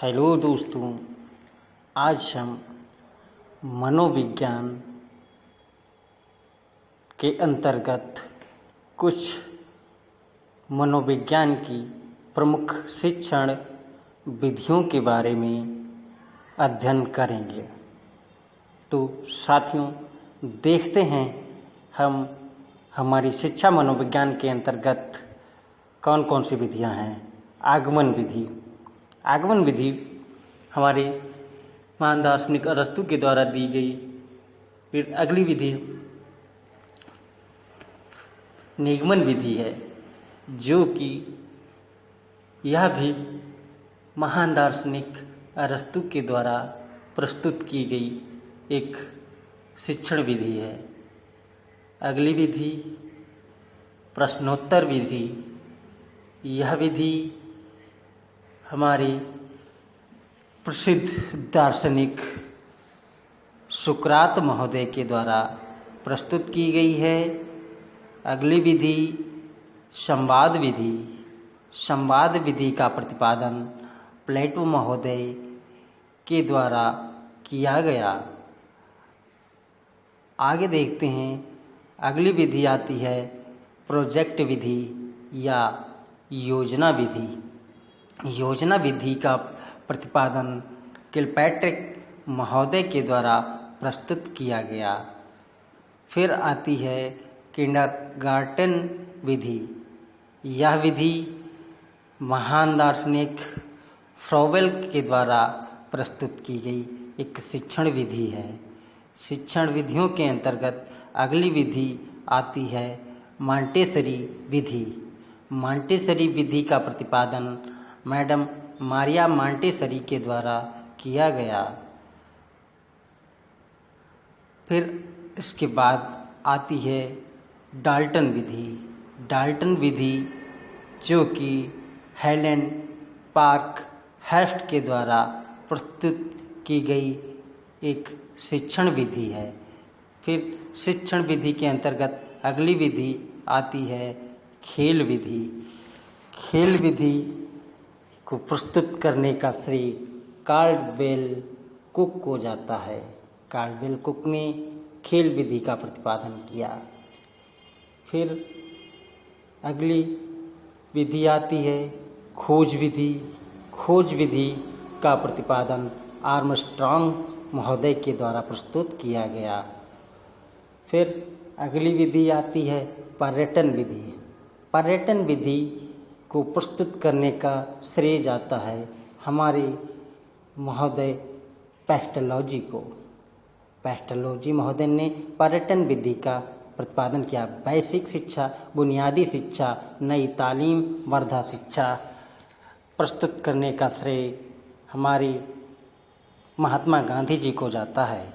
Hello दोस्तों, आज हम मनोविज्ञान के अंतर्गत कुछ मनोविज्ञान की प्रमुख शिक्षण विधियों के बारे में अध्ययन करेंगे। तो साथियों, देखते हैं हम हमारी शिक्षा मनोविज्ञान के अंतर्गत कौन कौन सी विधियां हैं। आगमन विधि हमारे महान दार्शनिक अरस्तू के द्वारा दी गई। फिर अगली विधि निगमन विधि है, जो कि यह भी महान दार्शनिक अरस्तू के द्वारा प्रस्तुत की गई एक शिक्षण विधि है। अगली विधि प्रश्नोत्तर विधि। यह विधि हमारे प्रसिद्ध दार्शनिक सुकरात महोदय के द्वारा प्रस्तुत की गई है। अगली विधि संवाद विधि। संवाद विधि का प्रतिपादन प्लेटो महोदय के द्वारा किया गया। आगे देखते हैं, अगली विधि आती है प्रोजेक्ट विधि या योजना विधि। योजना विधि का प्रतिपादन किलपैट्रिक महोदय के द्वारा प्रस्तुत किया गया। फिर आती है किंडरगार्टन विधि। यह विधि महान दार्शनिक फ्रोवेल के द्वारा प्रस्तुत की गई एक शिक्षण विधि है। शिक्षण विधियों के अंतर्गत अगली विधि आती है मॉन्टेसरी विधि। मॉन्टेसरी विधि का प्रतिपादन मैडम मारिया मॉन्टेसरी के द्वारा किया गया। फिर इसके बाद आती है डाल्टन विधि। डाल्टन विधि जो कि हेलेन पार्क हेस्ट के द्वारा प्रस्तुत की गई एक शिक्षण विधि है। फिर शिक्षण विधि के अंतर्गत अगली विधि आती है खेल विधि। खेल विधि को प्रस्तुत करने का श्रेय कार्लवेल कुक को जाता है। कार्लवेल कुक ने खेल विधि का प्रतिपादन किया। फिर अगली विधि आती है खोज विधि। खोज विधि का प्रतिपादन आर्मस्ट्रॉन्ग महोदय के द्वारा प्रस्तुत किया गया। फिर अगली विधि आती है पर्यटन विधि। पर्यटन विधि को प्रस्तुत करने का श्रेय जाता है हमारे महोदय पेस्टलॉजी को। पेस्टलॉजी महोदय ने पर्यटन विधि का प्रतिपादन किया। बेसिक शिक्षा, बुनियादी शिक्षा, नई तालीम वर्धा शिक्षा प्रस्तुत करने का श्रेय हमारे महात्मा गांधी जी को जाता है।